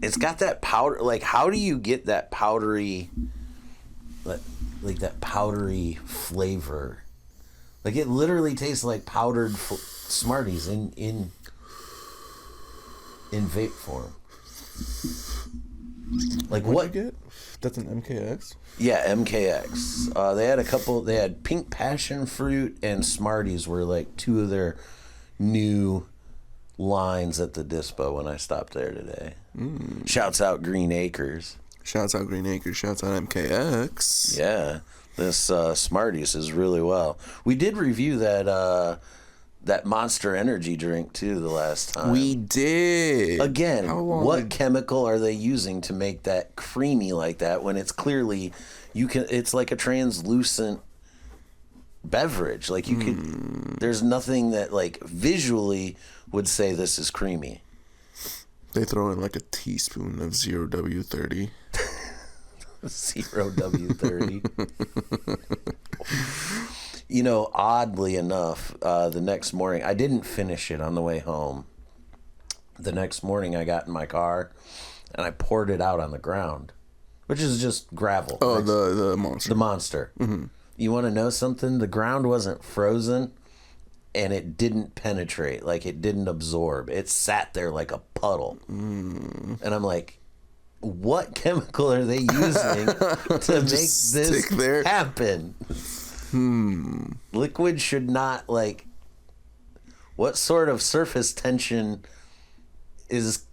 it's got that powder. Like, how do you get that powdery, like that powdery flavor? Like, it literally tastes like powdered Smarties in vape form. Like, what you get? That's an MKX? Yeah, MKX. They had a couple. They had Pink Passion Fruit and Smarties were like two of their new lines at the dispo when I stopped there today. Shouts out Green Acres. Shouts out Green Acres. Shouts out MKX. Yeah, this Smarties is really well. We did review that Monster Energy drink too the last time. We did. Again, what chemical are they using to make that creamy like that when it's clearly it's like a translucent beverage. Like, you could there's nothing that like visually would say this is creamy. They throw in like a teaspoon of 0W30. 0W30. You know, oddly enough, the next morning, I didn't finish it on the way home. The next morning, I got in my car, and I poured it out on the ground, which is just gravel. Oh, the monster. The monster. Mm-hmm. You want to know something? The ground wasn't frozen, and it didn't penetrate. Like, it didn't absorb. It sat there like a puddle. And I'm like, what chemical are they using to make this happen? Liquid should not, like, what sort of surface tension is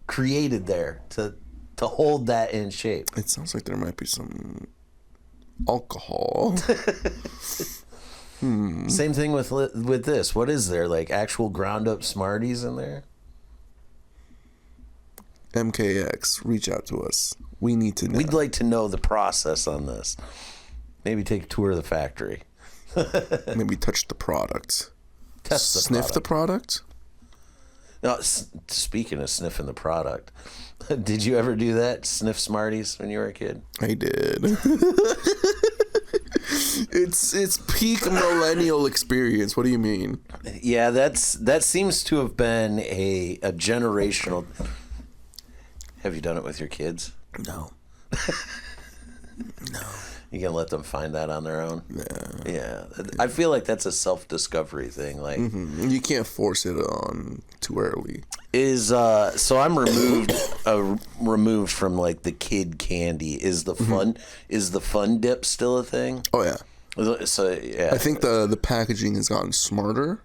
created there to hold that in shape? It sounds like there might be some alcohol. Same thing with this. What is there, like actual ground up Smarties in there? MKX, reach out to us. We need to know. We'd like to know the process on this. Maybe take a tour of the factory. Maybe touch the product. Sniff the product? No, speaking of sniffing the product, did you ever do that? Sniff Smarties when you were a kid? I did. It's peak millennial experience. What do you mean? Yeah, that seems to have been a generational. Have you done it with your kids? No. No. You gonna let them find that on their own? Yeah. I feel like that's a self-discovery thing. Like, you can't force it on too early. So I'm removed from like the kid candy. Is the fun dip still a thing? Oh yeah. So yeah. I think the packaging has gotten smarter.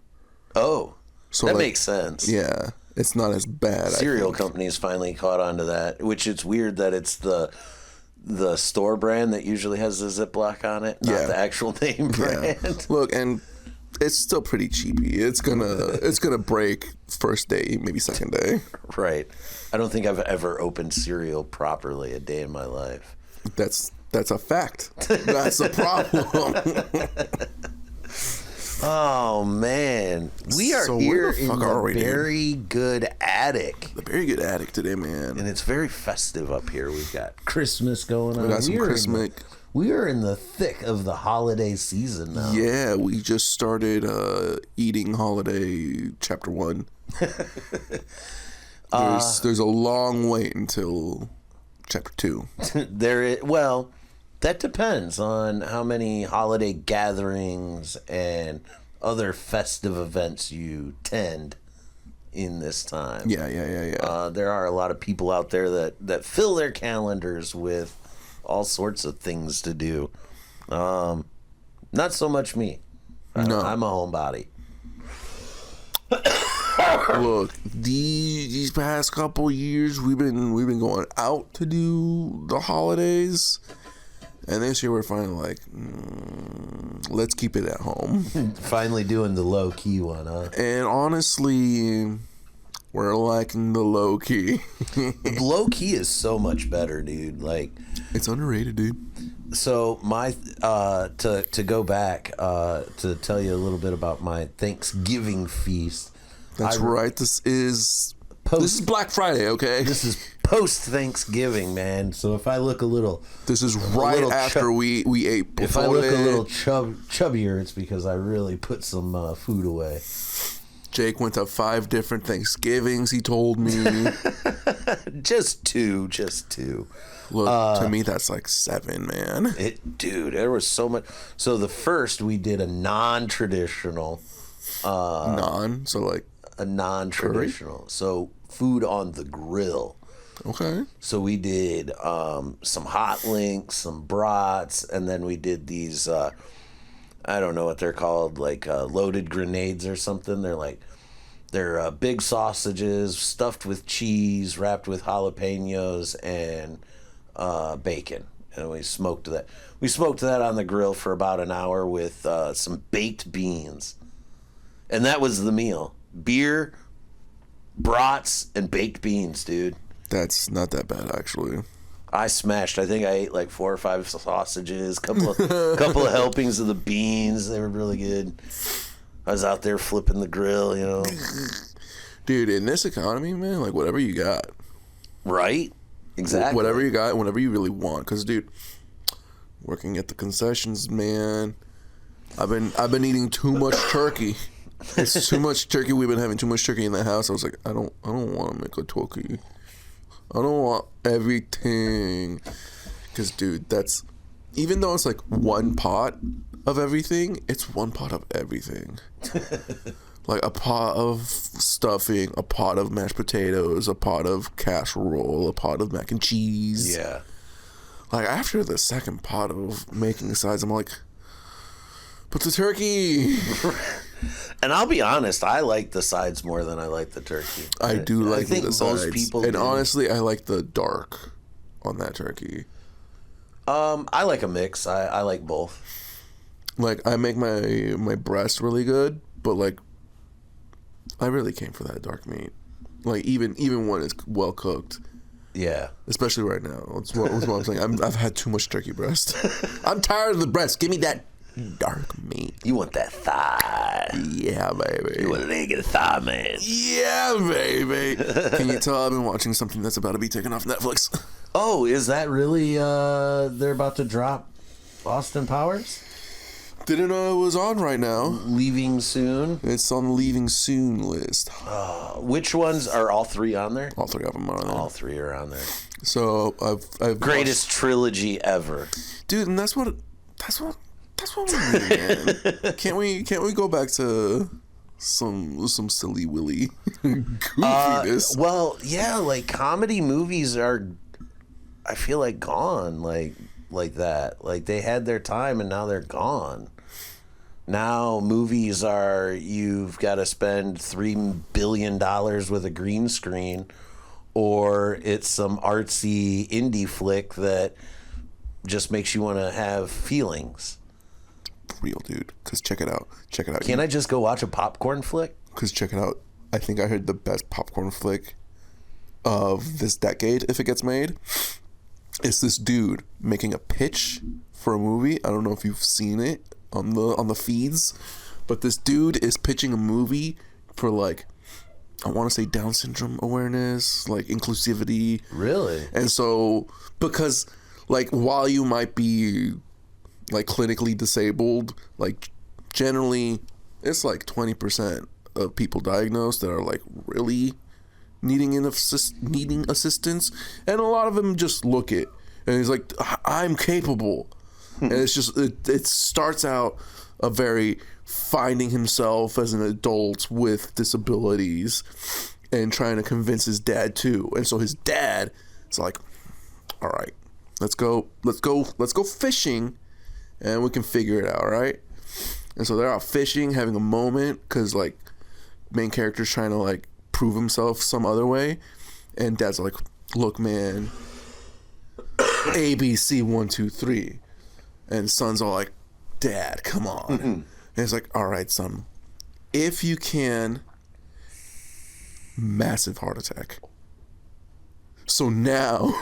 Oh, so that makes sense. Yeah, it's not as bad. Cereal companies finally caught on to that, which it's weird that it's the store brand that usually has the Ziploc on it, not the actual name brand. Yeah. Look, and it's still pretty cheapy. It's gonna break first day, maybe second day. Right. I don't think I've ever opened cereal properly a day in my life. That's a fact. That's a problem. Oh man, we are here in the Very Good Attic. The Very Good Attic today, man, and it's very festive up here. We've got Christmas going on. We got some Christmas. We are in the thick of the holiday season now. Yeah, we just started eating holiday chapter 1. There's a long wait until chapter 2. Well, that depends on how many holiday gatherings and other festive events you tend in this time. Yeah. There are a lot of people out there that fill their calendars with all sorts of things to do. Not so much me. No. I'm a homebody. Look, these past couple years we've been going out to do the holidays, and this year we're finally like, let's keep it at home. Finally doing the low key one, huh? And honestly, we're liking the low key. The low key is so much better, dude. Like, it's underrated, dude. So my to go back to tell you a little bit about my Thanksgiving feast. That's right. This is Black Friday, okay? This is post Thanksgiving, man. So if I look a little, this is right after we ate. If I look a little chubbier, it's because I really put some food away. Jake went to 5 different Thanksgivings, he told me. Just two. Look, to me, that's like 7, man. Dude, there was so much. So the first, we did a non-traditional. So like a non-traditional. Curry? So food on the grill. Okay. So we did some hot links, some brats, and then we did these, I don't know what they're called, like loaded grenades or something. They're big sausages stuffed with cheese, wrapped with jalapenos and bacon. And we smoked that. We smoked that on the grill for about an hour with some baked beans. And that was the meal. Beer, brats, and baked beans, dude. That's not that bad, actually. I smashed. I think I ate like 4 or 5 sausages, couple of helpings of the beans. They were really good. I was out there flipping the grill, you know. Dude, in this economy, man, like whatever you got. Right? Exactly. Whatever you got, whatever you really want. Because, dude, working at the concessions, man, I've been eating too much turkey. It's too much turkey. We've been having too much turkey in the house. I was like, I don't want to make a turkey. I don't want everything. Because, dude, that's... Even though it's like one pot of everything, it's one pot of everything. Like a pot of stuffing, a pot of mashed potatoes, a pot of casserole, a pot of mac and cheese. Yeah. Like, after the second pot of making the sides, I'm like, but the turkey... And I'll be honest, I like the sides more than I like the turkey. I do like the sides. Most people and do. Honestly, I like the dark on that turkey. I like a mix. I like both. Like, I make my breast really good, but like, I really came for that dark meat. Like, even when it's well cooked. Yeah. Especially right now. That's what I'm saying. I've had too much turkey breast. I'm tired of the breast. Give me that dark meat. You want that thigh. Yeah, baby. You want a leg of thigh, man. Yeah, baby. Can you tell I've been watching something that's about to be taken off Netflix? Oh, is that really, they're about to drop Austin Powers? Didn't know it was on right now. Leaving soon? It's on the leaving soon list. Which ones are all 3 on there? All 3 of them are on there. All 3 are on there. So I've greatest trilogy ever, dude, and that's what we need, man. Can't we go back to some silly willy goofiness? Well, yeah, like comedy movies are, I feel like, gone like that. Like they had their time and now they're gone. Now movies are, you've got to spend $3 billion with a green screen, or it's some artsy indie flick that just makes you want to have feelings. Real, dude. Because check it out. Can't I just go watch a popcorn flick? Because check it out. I think I heard the best popcorn flick of this decade, if it gets made. It's this dude making a pitch for a movie. I don't know if you've seen it on the feeds, but this dude is pitching a movie for, like, I want to say Down syndrome awareness, like inclusivity. Really? And so, because, like, while you might be, like, clinically disabled, like, generally it's like 20% of people diagnosed that are, like, really needing assistance, and a lot of them just look it and he's like, I'm capable. And it's just it starts out a very finding himself as an adult with disabilities and trying to convince his dad too. And so his dad is like, all right, let's go fishing and we can figure it out, right? And so they're out fishing, having a moment, because, like, main character's trying to, like, prove himself some other way, and dad's like, look, man, ABC 1 2 3, and son's all like, Dad, come on. And he's like, all right, son, if you can, massive heart attack. So now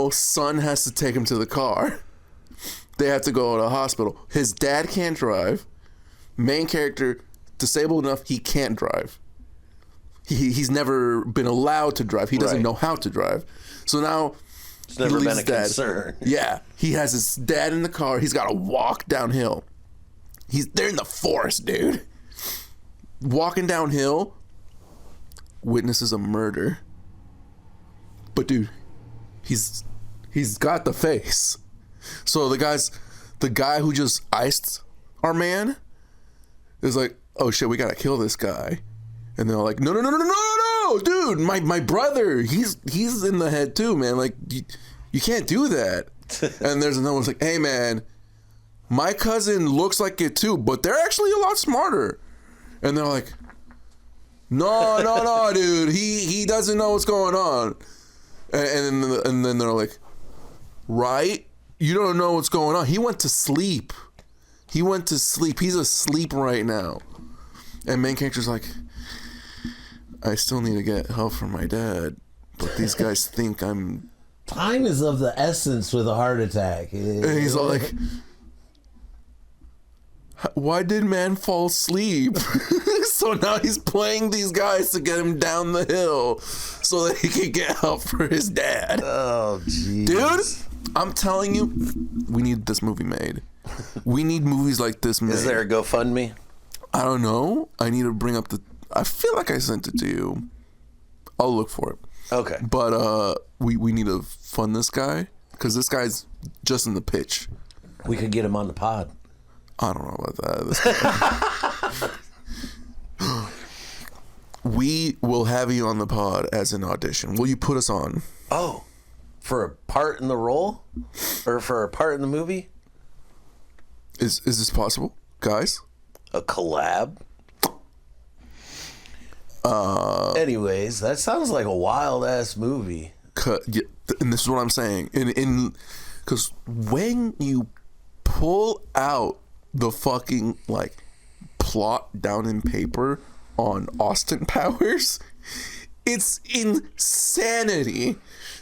son has to take him to the car. They have to go to a hospital. His dad can't drive. Main character, disabled enough, he can't drive. He's never been allowed to drive. He doesn't know how to drive. So now it's never been a concern. Yeah, he has his dad in the car. He's got to walk downhill. They're in the forest, dude. walking downhill, witnesses a murder. But dude, he's got the face. So the guy who just iced our man is like, oh shit, we gotta kill this guy. And they're like, no, dude, my brother, he's in the head too, man. Like, you can't do that. And there's another one's like, hey man, my cousin looks like it too, but they're actually a lot smarter. And they're like, no, dude, he doesn't know what's going on. And then they're like, right? You don't know what's going on. He went to sleep. He's asleep right now. And main character's like, I still need to get help from my dad, but these guys think I'm... Time is of the essence with a heart attack. And he's all like, why did man fall asleep? So now he's playing these guys to get him down the hill so that he can get help for his dad. Oh, jeez. Dude, I'm telling you, we need this movie made. We need movies like this made. Is there a GoFundMe? I don't know. I need to bring up the... I feel like I sent it to you. I'll look for it. Okay. But we need to fund this guy because this guy's just in the pitch. We could get him on the pod. I don't know about that. We will have you on the pod as an audition. Will you put us on? Oh, for a part in the role? Or for a part in the movie? Is this possible, guys? A collab? Anyways, that sounds like a wild ass movie. Yeah, and this is what I'm saying. Because when you pull out the fucking like plot down in paper on Austin Powers, it's insanity.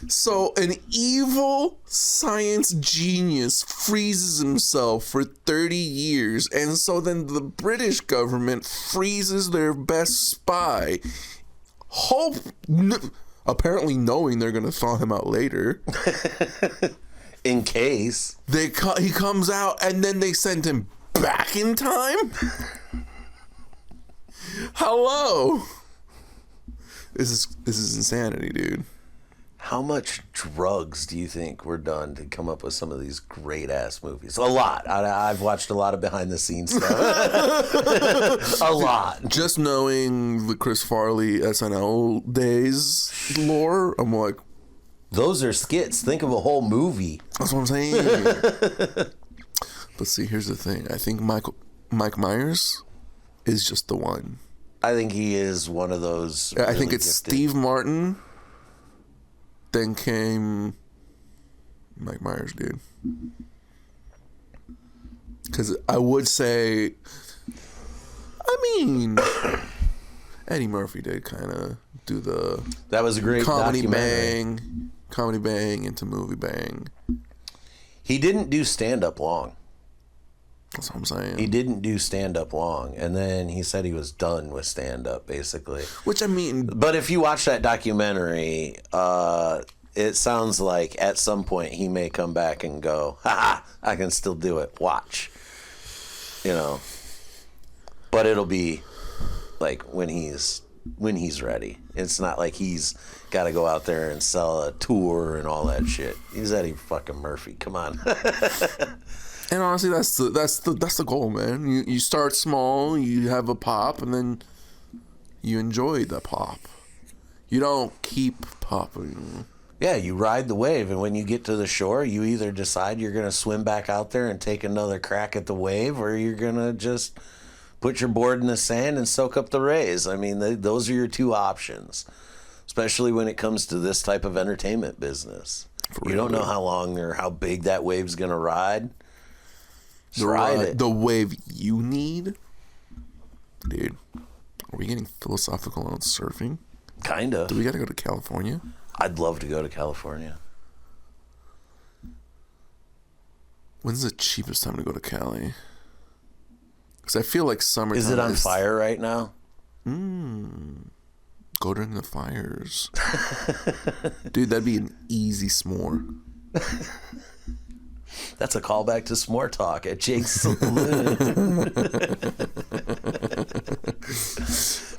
So an evil science genius freezes himself for 30 years, and so then the British government freezes their best spy, apparently knowing they're gonna thaw him out later. In case He comes out and then they send him back in time. Hello. This is insanity, dude. how much drugs do you think were done to come up with some of these great ass movies? A lot. I've watched a lot of behind the scenes stuff. A lot. Just knowing the Chris Farley SNL days lore, I'm like, those are skits. Think of a whole movie. that's what I'm saying. But see, here's the thing. I think Mike Myers is just the one. I think he is one of those. I think it's gifted. Steve Martin. Then came Mike Myers, dude. Because I would say, I mean, Eddie Murphy did kind of do the that was a great comedy bang into movie bang. He didn't do stand up long. That's what I'm saying. He didn't do stand up long, and then he said he was done with stand up, basically. Which I mean, but if you watch that documentary, it sounds like at some point he may come back and go, "Ha! I can still do it. Watch." You know, but it'll be like when he's ready. It's not like he's got to go out there and sell a tour and all that shit. He's Eddie fucking Murphy. Come on. And honestly, that's the goal, man. You start small, you have a pop, and then you enjoy the pop. You don't keep popping. Yeah, you ride the wave, and when you get to the shore, you either decide you're going to swim back out there and take another crack at the wave, or you're going to just put your board in the sand and soak up the rays. I mean, those are your two options, especially when it comes to this type of entertainment business. You don't know how long or how big that wave's going to ride. The wave you need, dude. Are we getting philosophical on surfing? Kinda. Do we got to go to California? I'd love to go to California. When's the cheapest time to go to Cali? Because I feel like summertime. Is it on fire right now? Go during the fires, dude. That'd be an easy s'more. That's a callback to S'more Talk at Jake's Saloon.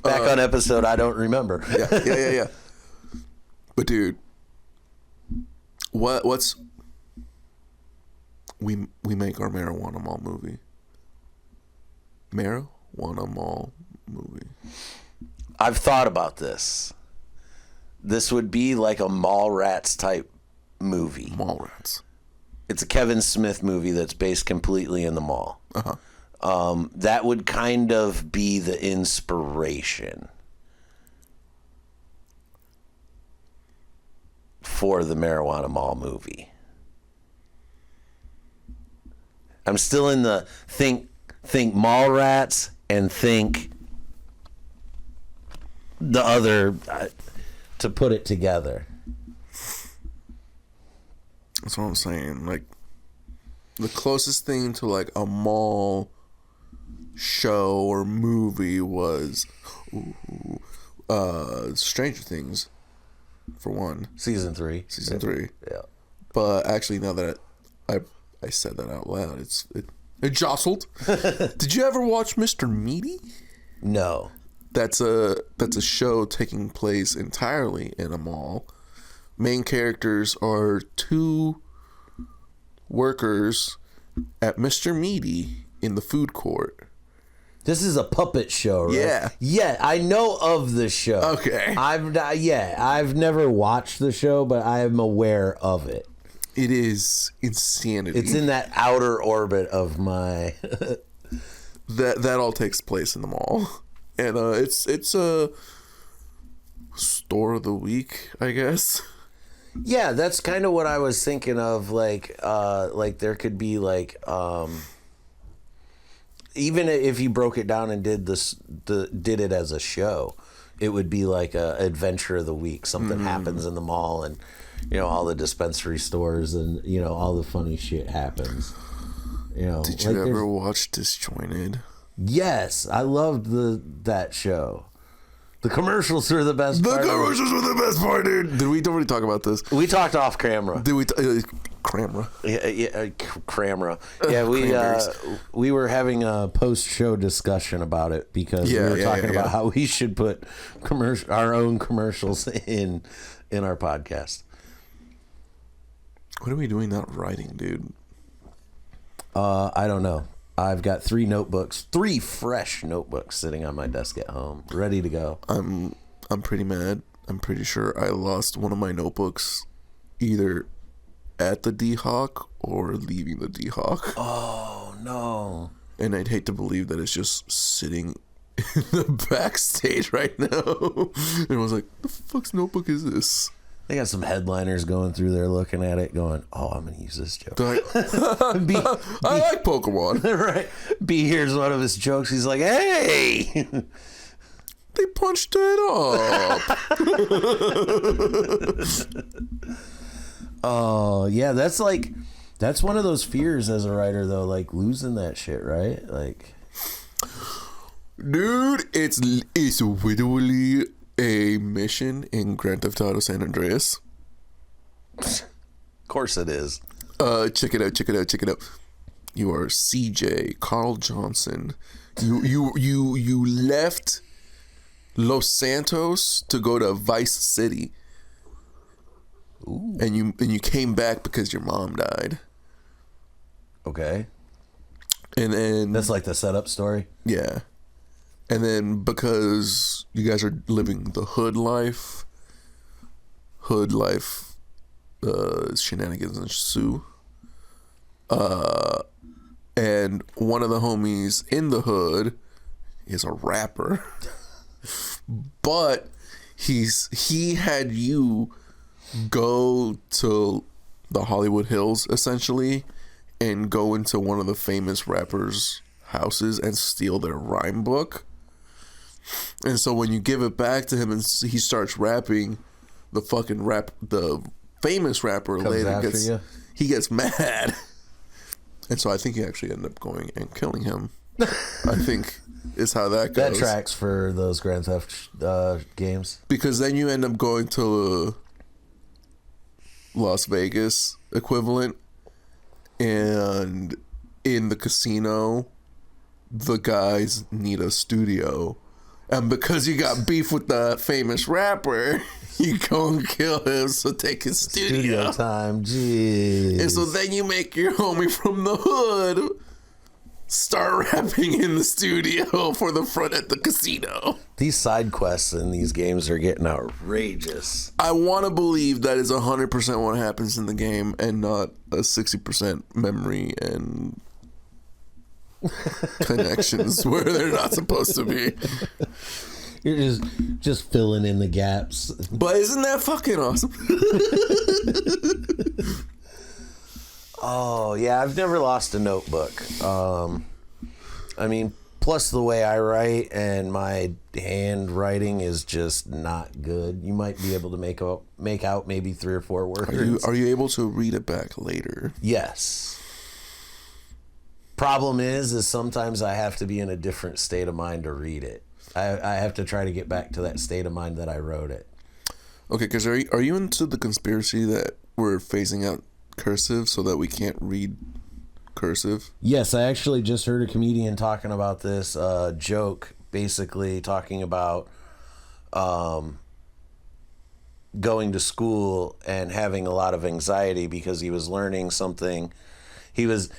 Back on episode I don't remember. Yeah. But dude, what's we make our marijuana mall movie. Marijuana mall movie. I've thought about this. This would be like a Mallrats type movie. Mallrats. It's a Kevin Smith movie that's based completely in the mall. Uh-huh. That would kind of be the inspiration for the Marijuana Mall movie. I'm still in the think Mallrats and think the other to put it together. That's what I'm saying. Like, the closest thing to like a mall show or movie was Stranger Things, for one. Season 3. Season 3. Yeah. But actually, now that I said that out loud, it jostled. Did you ever watch Mr. Meaty? No. That's a show taking place entirely in a mall. Main characters are 2 workers at Mr. Meaty in the food court. This is a puppet show, right? Yeah. Yeah, I know of the show. Okay. I've never watched the show, but I am aware of it. It is insanity. It's in that outer orbit of my that all takes place in the mall. And it's a store of the week, I guess. Yeah, that's kind of what I was thinking of. Like there could be like, even if you broke it down and did it as a show, it would be like a adventure of the week. Something happens in the mall, and all the dispensary stores, and all the funny shit happens. Did you ever watch Disjointed? Yes, I loved that show. The commercials are the best part. The commercials were the best part, dude. Did we already talk about this? We talked off camera. Did we? Camera. Yeah, camera. Yeah, we were having a post-show discussion about it because we were talking about how we should put our own commercials in our podcast. What are we doing not writing, dude? I don't know. I've got 3 fresh notebooks sitting on my desk at home, ready to go. I'm pretty mad. I'm pretty sure I lost one of my notebooks either at the D-Hawk or leaving the D-Hawk. Oh, no. And I'd hate to believe that it's just sitting in the backstage right now. And I was like, the fuck's notebook is this? They got some headliners going through there looking at it going, oh, I'm going to use this joke. Like, I like Pokemon. Right. B hears one of his jokes. He's like, hey. They punched it up. Oh, yeah. That's one of those fears as a writer, though, like losing that shit, right? Like, dude, it's literally a mission in Grand Theft Auto San Andreas. Of course it is. Check it out. You are CJ Carl Johnson. You left Los Santos to go to Vice City. Ooh. And you came back because your mom died. Okay. And then that's like the setup story. Yeah. And then because you guys are living the hood life, shenanigans ensue. And one of the homies in the hood is a rapper. But he had you go to the Hollywood Hills, essentially, and go into one of the famous rappers' houses and steal their rhyme book. And so when you give it back to him and he starts rapping, the famous rapper later gets mad. And so I think he actually ended up going and killing him. I think is how that goes. That tracks for those Grand Theft games. Because then you end up going to Las Vegas equivalent, and in the casino, the guys need a studio. And because you got beef with the famous rapper, you go and kill him, so take his studio time. Jeez. And so then you make your homie from the hood start rapping in the studio for the front at the casino. These side quests in these games are getting outrageous. I want to believe that is 100% what happens in the game and not a 60% memory and connections where they're not supposed to be. You're just filling in the gaps. But isn't that fucking awesome? Oh, yeah, I've never lost a notebook. I mean, plus the way I write and my handwriting is just not good. You might be able to make out maybe 3 or 4 words. Are you able to read it back later? Yes. Problem is sometimes I have to be in a different state of mind to read it. I have to try to get back to that state of mind that I wrote it. Okay, because are you into the conspiracy that we're phasing out cursive so that we can't read cursive? Yes, I actually just heard a comedian talking about this joke, basically talking about going to school and having a lot of anxiety because he was learning something. He was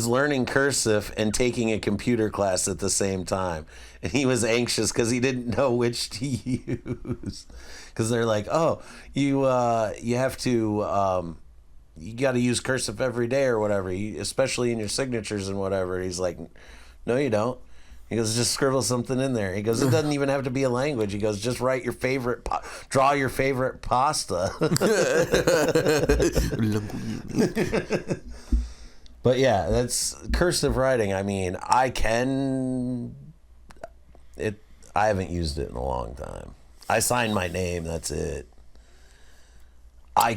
learning cursive and taking a computer class at the same time. And he was anxious because he didn't know which to use. Because they're like, oh, you have to, you got to use cursive every day or whatever, especially in your signatures and whatever. He's like, no, you don't. He goes, just scribble something in there. He goes, it doesn't even have to be a language. He goes, just write your favorite, draw your favorite pasta. But yeah, that's cursive writing. I mean, I haven't used it in a long time. I sign my name, that's it. I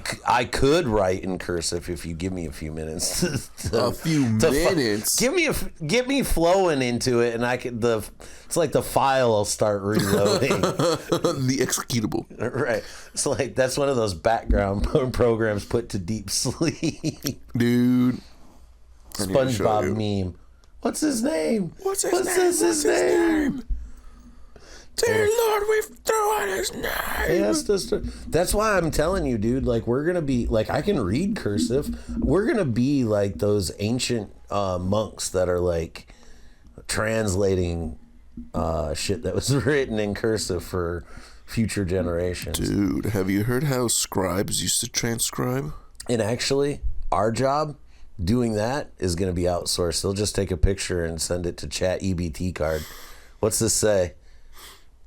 could write in cursive if you give me a few minutes. Get me flowing into it, and it's like the file will start reloading. The executable. Right. It's like that's one of those background programs put to deep sleep. Dude. SpongeBob meme. What's his name? What's his name? Dear Lord, we threw out his name. That's why I'm telling you, dude. Like, we're gonna be like, I can read cursive. We're gonna be like those ancient monks that are like translating shit that was written in cursive for future generations. Dude, have you heard how scribes used to transcribe? And actually, our job doing that is going to be outsourced. They'll just take a picture and send it to Chat EBT card. What's this say?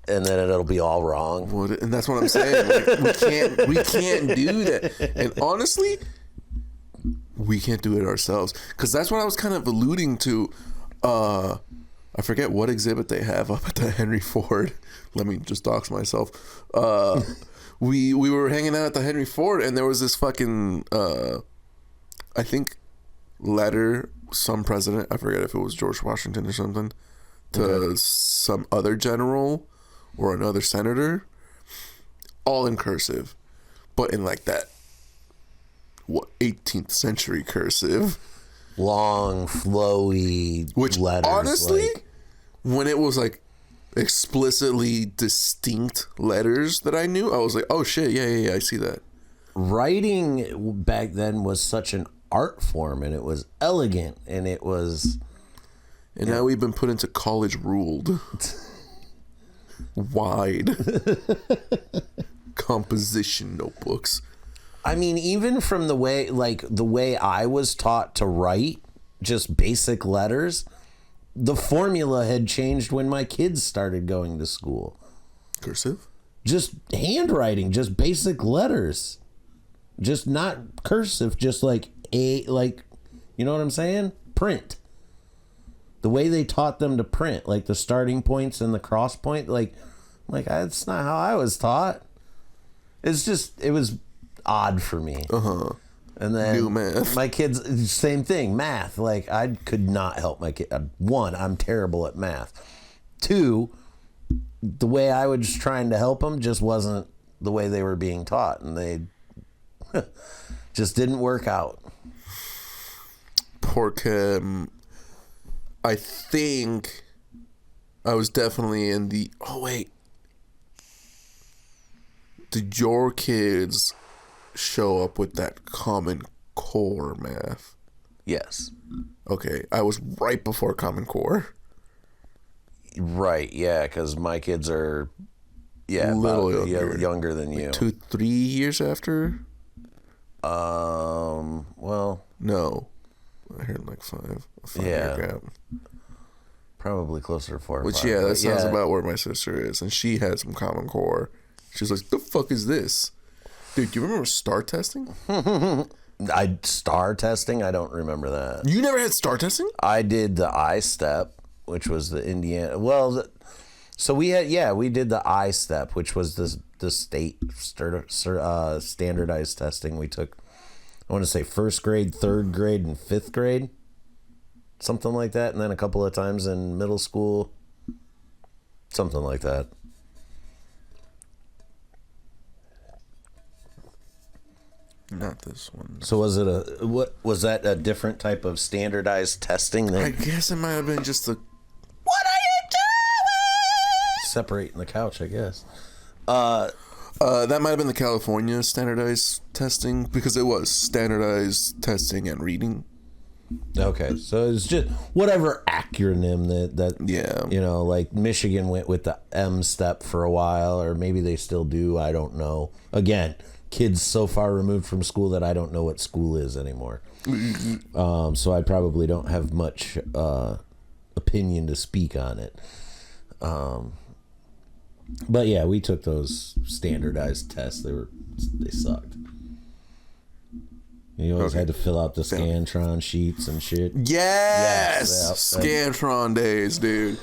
And then it'll be all wrong. And that's what I'm saying. Like, we can't do that. And honestly, we can't do it ourselves. Because that's what I was kind of alluding to. I forget what exhibit they have up at the Henry Ford. Let me just dox myself. We were hanging out at the Henry Ford, and there was this fucking, I think, letter, some president, I forget if it was George Washington or something, to some other general or another senator, all in cursive, but in like that 18th century cursive, long flowy which letters. Honestly, when it was like explicitly distinct letters that I knew, I was like, oh shit, yeah, I see that. Writing back then was such an art form, and it was elegant, and it was, and now we've been put into college ruled wide composition notebooks. I mean, even from the way I was taught to write just basic letters, the formula had changed when my kids started going to school. Cursive? Just handwriting, just basic letters. Just not cursive, just like you know what I'm saying? Print. The way they taught them to print, like the starting points and the cross point, like that's not how I was taught. It was odd for me. And then new math. My kids, same thing, math. Like, I could not help my kid. 1, I'm terrible at math. 2, the way I was trying to help them just wasn't the way they were being taught, and they just didn't work out. before chem, I think I was definitely in the... Oh, wait. Did your kids show up with that Common Core math? Yes. Okay, I was right before Common Core. Right, yeah, because my kids are, A little younger. younger than you. 2-3 years after? Well... No. I heard like 5. A 5-year gap. Probably closer to 4 or Which, 5. yeah, that sounds about where my sister is. And she had some Common Core. She's like, the fuck is this? Dude, do you remember STAR testing? STAR testing? I don't remember that. You never had STAR testing? I did the I-STEP, which was the Indiana... Well, so we did the I-STEP, which was the state standardized testing we took. I want to say 1st grade, 3rd grade, and 5th grade. Something like that. And then a couple of times in middle school. Something like that. Not this one. So was that a different type of standardized testing? I guess it might have been just a... What are you doing? Separating the couch, I guess. That might have been the California standardized testing, because it was standardized testing and reading. Okay, so it's just whatever acronym that Yeah. You know, like Michigan went with the M-STEP for a while, or maybe they still do. I don't know. Again, kids so far removed from school that I don't know what school is anymore. So I probably don't have much opinion to speak on it. But yeah, we took those standardized tests. They sucked. You always had to fill out the Scantron sheets and shit. Yes! Scantron days, dude.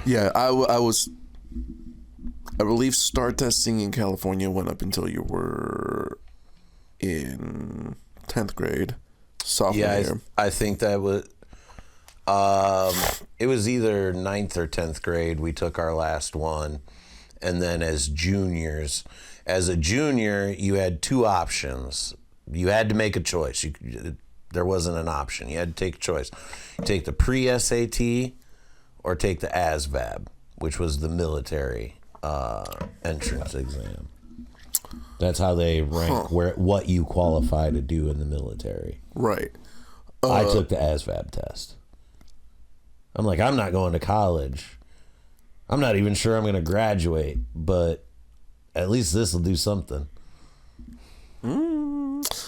Yeah, I believe STAR testing in California went up until you were in 10th grade, sophomore year. I think that was... it was either 9th or 10th grade. We took our last one. And then as a junior, you had 2 options. You had to make a choice. There wasn't an option. You had to take a choice. Take the pre-SAT or take the ASVAB, which was the military entrance exam. That's how they rank what you qualify to do in the military. Right. I took the ASVAB test. I'm like, I'm not going to college. I'm not even sure I'm going to graduate, but at least this will do something.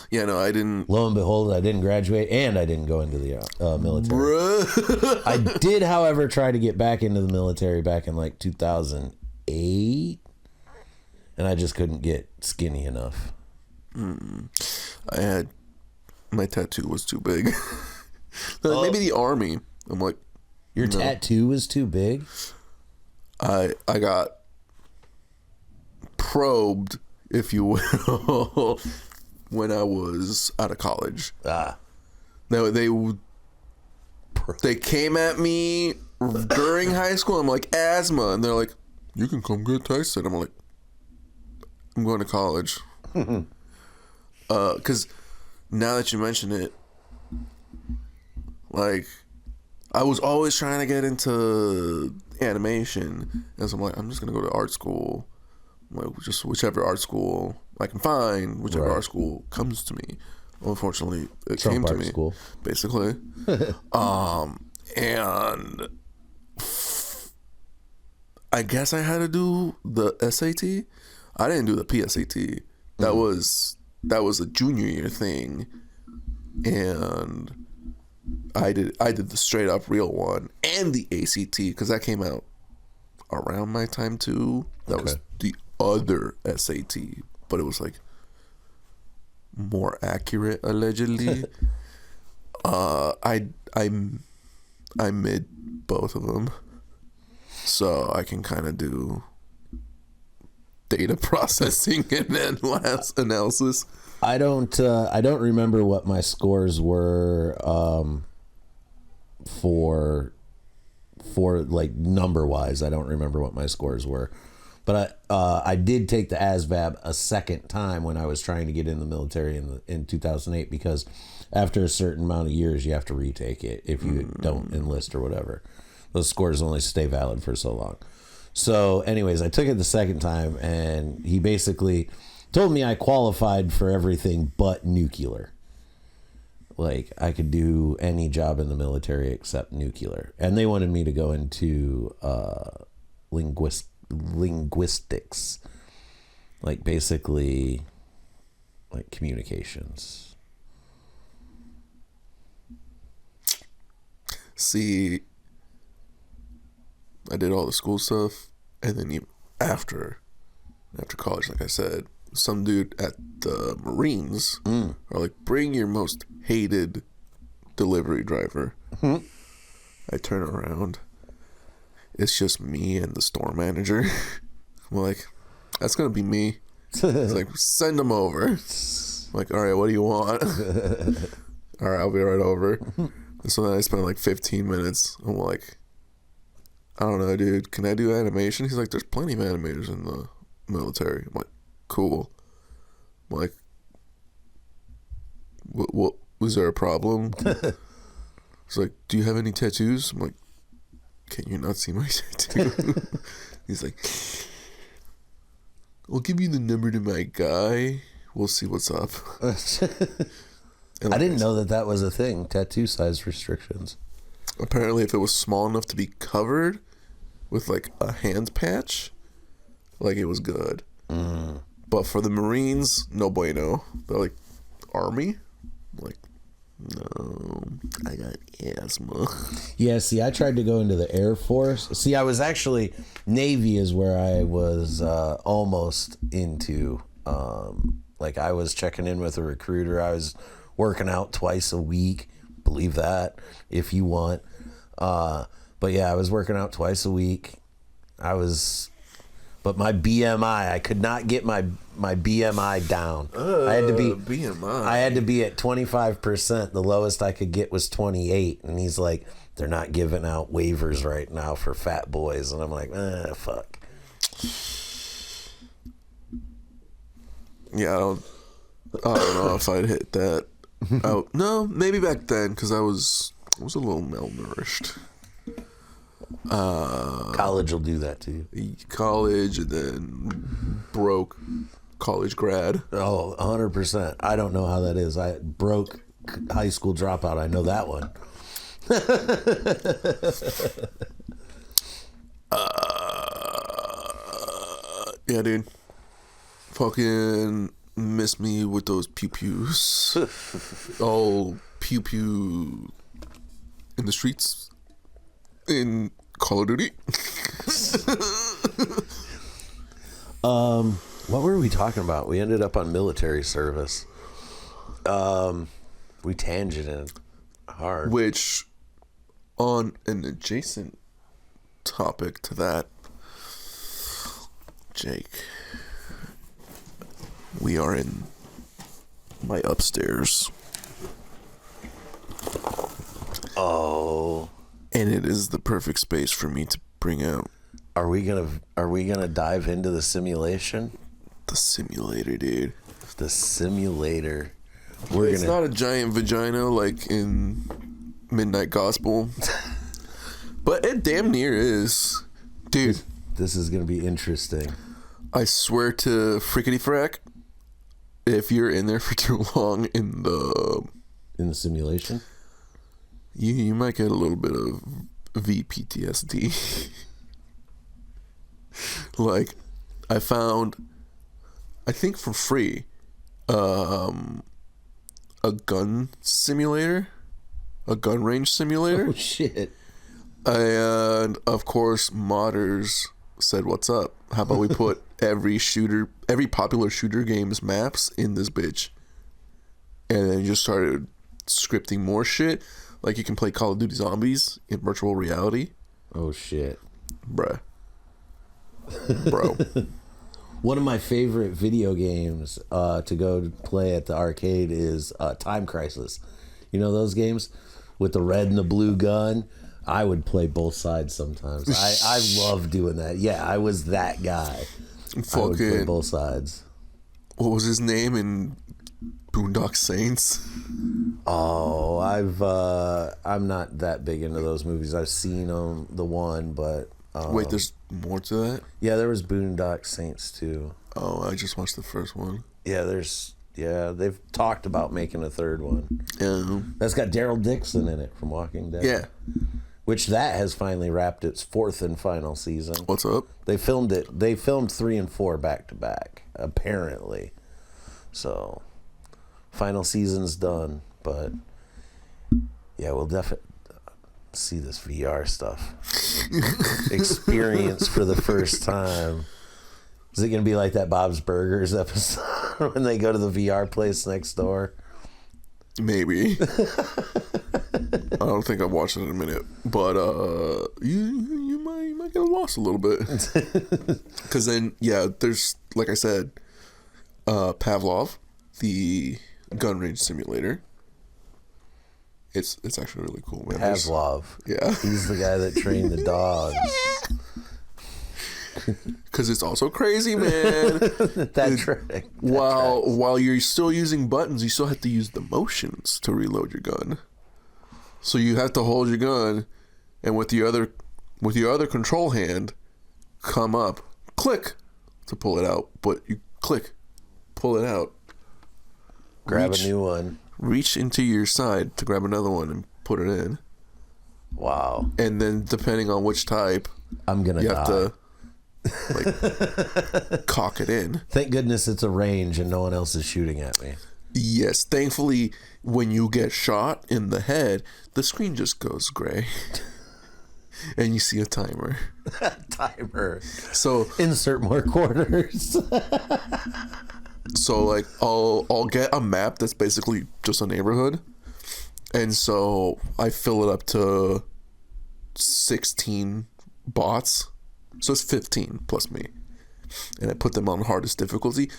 Yeah, no, I didn't. Lo and behold, I didn't graduate, and I didn't go into the military. Bruh. I did, however, try to get back into the military back in like 2008, and I just couldn't get skinny enough. My tattoo was too big. Maybe the army. I'm like, your tattoo was too big? I got probed, if you will, when I was out of college. They came at me during high school. I'm like, asthma, and they're like, you can come get tested. I'm like, I'm going to college. Because now that you mention it, like, I was always trying to get into animation, and so I'm like, I'm just gonna go to art school, like just whichever art school I can find, whichever art school comes to me. Unfortunately, it came to me, school. Basically. And I guess I had to do the SAT. I didn't do the PSAT. That was a junior year thing, and I did the straight up real one and the ACT, because that came out around my time too. That was the other SAT, but it was like more accurate allegedly. I mid both of them, so I can kind of do data processing and then last analysis. I don't remember what my scores were for like number wise. I don't remember what my scores were, But I did take the ASVAB a second time when I was trying to get in the military in 2008, because after a certain amount of years, you have to retake it if you don't enlist or whatever. Those scores only stay valid for so long. So anyways, I took it the second time, and he basically told me I qualified for everything but nuclear. Like, I could do any job in the military except nuclear. And they wanted me to go into linguistics. Like, basically, like, communications. See, I did all the school stuff, and then even after college, like I said, some dude at the Marines are like, bring your most hated delivery driver. I turn around, it's just me and the store manager. I'm like, that's gonna be me. It's like, send him over. I'm like, all right, what do you want? All right, I'll be right over. And so then I spent like 15 minutes. I'm like, I don't know, dude, can I do animation? He's like, there's plenty of animators in the military. I'm like, cool. I'm like, what was there a problem? He's like, do you have any tattoos? I'm like, can you not see my tattoo? He's like, I'll give you the number to my guy. We'll see what's up. I didn't know that was a thing, tattoo size restrictions. Apparently, if it was small enough to be covered with like a hand patch, like, it was good. But for the Marines, no bueno. They're like, Army? I'm like, no, I got asthma. Yeah, see, I tried to go into the Air Force. See, I was actually, Navy is where I was almost into. Like, I was checking in with a recruiter. I was working out twice a week. Believe that, if you want. But yeah, I was working out twice a week. But my BMI, I could not get my BMI down. I had to be BMI. I had to be at 25%. The lowest I could get was 28. And he's like, they're not giving out waivers right now for fat boys. And I'm like, fuck. Yeah, I don't know if I'd hit that. No, maybe back then, because I was a little malnourished. College will do that to you. College, and then broke college grad. Oh, 100%. I don't know how that is. I broke high school dropout. I know that one. Yeah, dude. Fucking miss me with those pew-pews. Oh, pew-pew in the streets in Call of Duty. What were we talking about? We ended up on military service. We tangented hard. Which, on an adjacent topic to that, Jake, we are in my upstairs. Oh. And it is the perfect space for me to bring out. Are we gonna dive into the simulation? The simulator, dude. The simulator. It's not a giant vagina like in Midnight Gospel. But it damn near is. Dude. This is gonna be interesting. I swear to frickety frack, if you're in there for too long in the simulation, you might get a little bit of VPTSD. Like, I found, I think for free, a gun simulator, a gun range simulator. Oh shit! And of course, modders said, "What's up? How about we put every popular shooter game's maps in this bitch?" And then just started scripting more shit. Like, you can play Call of Duty Zombies in virtual reality. Oh shit, bruh. Bro. One of my favorite video games to go play at the arcade is Time Crisis. You know those games with the red and the blue gun? I would play both sides sometimes. I love doing that. Yeah, I was that guy. I would play both sides. What was his name in Boondock Saints? Oh, I'm not that big into those movies. I've seen the one, but Wait, there's more to that? yeah, there was Boondock Saints too. Oh, I just watched the first one. Yeah, they've talked about making a third one. Yeah. That's got Daryl Dixon in it from Walking Dead. Yeah. Which that has finally wrapped its fourth and final season. What's up? They filmed 3 and 4 back to back, apparently. So, final season's done, but yeah, we'll definitely see this VR stuff. Experience for the first time. Is it going to be like that Bob's Burgers episode when they go to the VR place next door? Maybe. I don't think I've watched it in a minute, but you might get lost a little bit, because then there's, like I said, Pavlov, the gun range simulator. It's actually really cool, man. Pavlov. Yeah, he's the guy that trained the dogs. Because it's also crazy, man. That's right. While you're still using buttons, you still have to use the motions to reload your gun. So you have to hold your gun, and with the other control hand, come up, click to pull it out. But you click, pull it out, grab a new one, reach into your side to grab another one and put it in. Wow! And then depending on which type, you have to cock it in. Thank goodness it's a range and no one else is shooting at me. Yes, thankfully, when you get shot in the head, the screen just goes gray. And you see a timer. Timer. So insert more quarters. So like I'll get a map that's basically just a neighborhood. And so I fill it up to 16 bots. So it's 15 plus me. And I put them on hardest difficulty.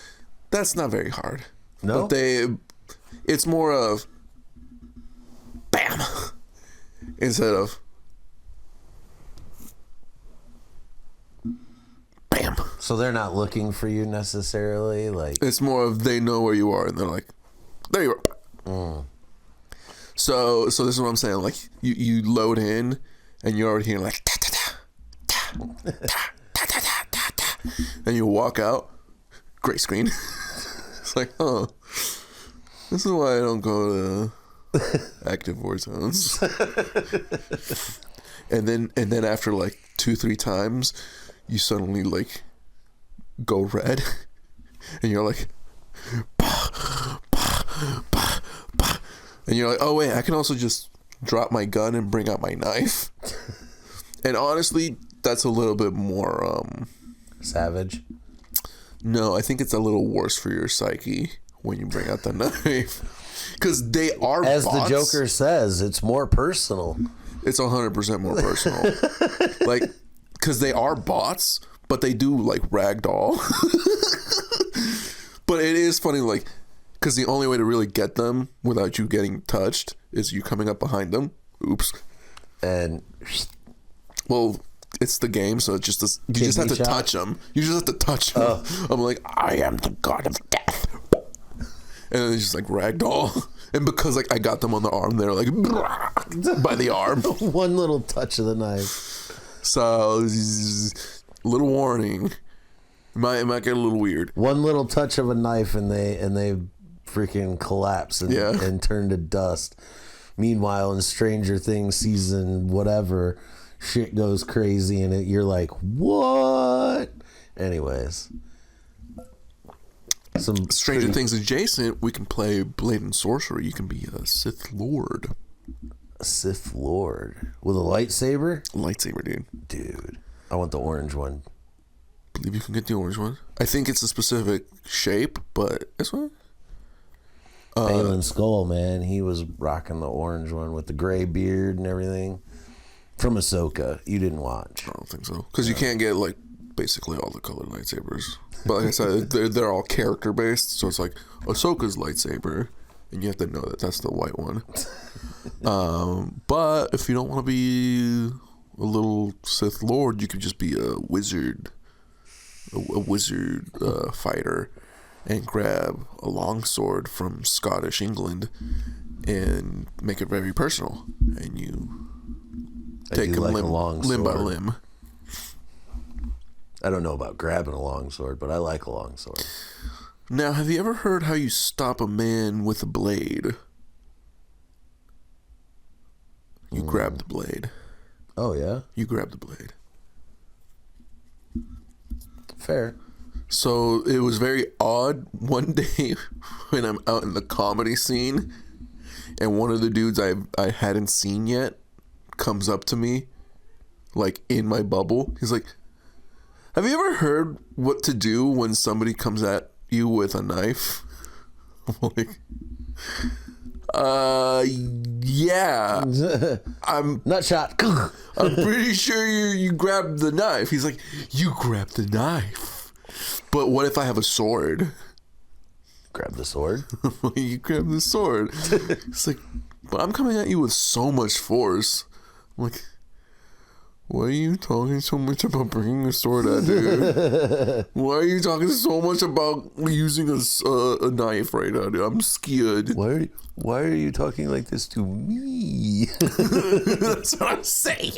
That's not very hard. No. But it's more of bam instead of bam. So they're not looking for you necessarily, like it's more of they know where you are and they're like, there you are. So this is what I'm saying. Like you load in and you're already hearing like ta ta ta ta ta ta ta ta ta, and you walk out, gray screen. It's like, oh, this is why I don't go to active war zones. and then after like 2-3 times, you suddenly like go red, and you're like, bah, bah, bah, bah. And you're like, oh wait, I can also just drop my gun and bring out my knife. And honestly, that's a little bit more savage. No, I think it's a little worse for your psyche when you bring out the knife, because they are, as bots. The Joker says, it's more personal. It's 100% more personal. Like, because they are bots, but they do like ragdoll. But it is funny, like, because the only way to really get them without you getting touched is you coming up behind them. Oops. And well, it's the game, so it's just you just have to touch them. You just have to touch them. I'm like, I am the god of death, and then it's just like ragdoll. And because like I got them on the arm, they're like by the arm. One little touch of the knife. So, little warning. It might get a little weird. One little touch of a knife and they freaking collapse and turn to dust. Meanwhile, in Stranger Things season whatever, shit goes crazy and you're like, what? Anyways. Some Stranger Things adjacent, we can play Blade and Sorcery. You can be a Sith Lord. A Sith Lord? With a lightsaber? Lightsaber, dude. Dude. I want the orange one. I believe you can get the orange one. I think it's a specific shape, but this one? Balin Skull, man. He was rocking the orange one with the gray beard and everything. From Ahsoka. You didn't watch. I don't think so. Because you can't get, like, basically all the colored lightsabers. But like I said, they're all character based. So it's like Ahsoka's lightsaber and you have to know that that's the white one. But if you don't want to be a little Sith Lord, you could just be a wizard, a wizard fighter, and grab a longsword from Scottish England and make it very personal, and you take them limb by limb. I don't know about grabbing a longsword, but I like a longsword. Now, have you ever heard how you stop a man with a blade? You grab the blade. Oh, yeah? You grab the blade. Fair. So it was very odd one day when I'm out in the comedy scene and one of the dudes I hadn't seen yet comes up to me, like in my bubble. He's like, have you ever heard what to do when somebody comes at you with a knife? I'm like, yeah. I'm Nut shot. I'm pretty sure you grabbed the knife. He's like, you grabbed the knife. But what if I have a sword? Grab the sword. You grab the sword. It's like, but I'm coming at you with so much force. I'm like, why are you talking so much about bringing a sword out, dude? Why are you talking so much about using a knife right now, dude? I'm scared. Why are you talking like this to me? That's what I'm saying.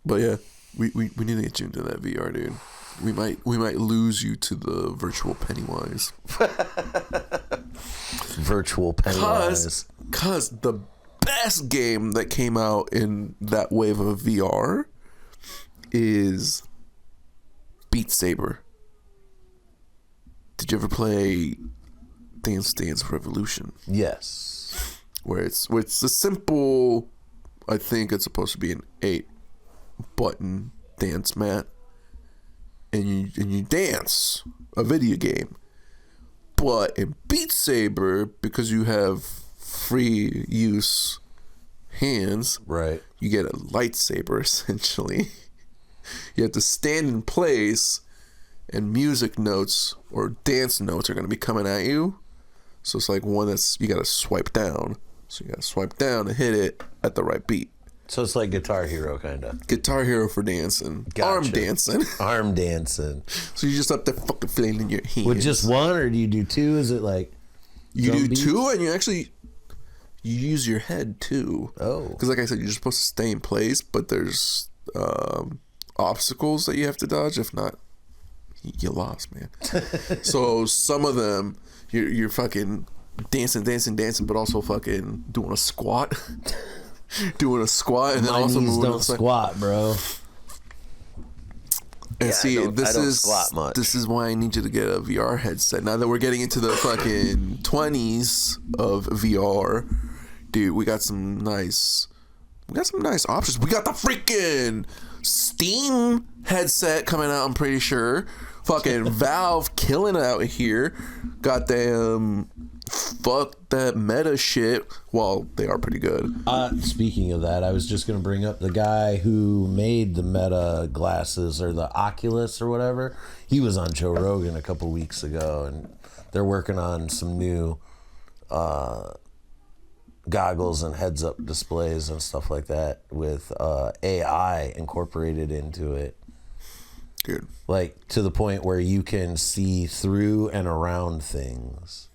But yeah, we need to get you into that VR, dude. We might lose you to the virtual Pennywise. Virtual Pennywise. Cause the best game that came out in that wave of VR is Beat Saber. Did you ever play Dance Dance Revolution? Yes. Where it's a simple, I think it's supposed to be an 8-button dance mat, and you dance a video game. But in Beat Saber, because you have free use hands, right, you get a lightsaber essentially. You have to stand in place, and music notes or dance notes are going to be coming at you. So it's like one that's you got to swipe down. So you got to swipe down and hit it at the right beat. So it's like Guitar Hero, kind of. Guitar Hero for dancing. Gotcha. Arm dancing. Arm dancing. So you just up there fucking flailing your hands. With just one, or do you do two? Is it like you do beats? Two, and you use your head too. Oh. Because like I said, you're just supposed to stay in place, but there's obstacles that you have to dodge. If not, you lost, man. So some of them, you're fucking dancing, but also fucking doing a squat. Doing a squat and then also knees moving. Don't squat, bro. And yeah, see, I don't squat much. This is why I need you to get a VR headset. Now that we're getting into the fucking 20s of VR, dude, we got some nice options. We got the freaking Steam headset coming out, I'm pretty sure. Fucking Valve killing it out here. Goddamn, fuck that meta shit. Well, they are pretty good. Speaking of that, I was just going to bring up the guy who made the Meta glasses, or the Oculus or whatever. He was on Joe Rogan a couple weeks ago, and they're working on some new goggles and heads-up displays and stuff like that with AI incorporated into it. Good. Like, to the point where you can see through and around things.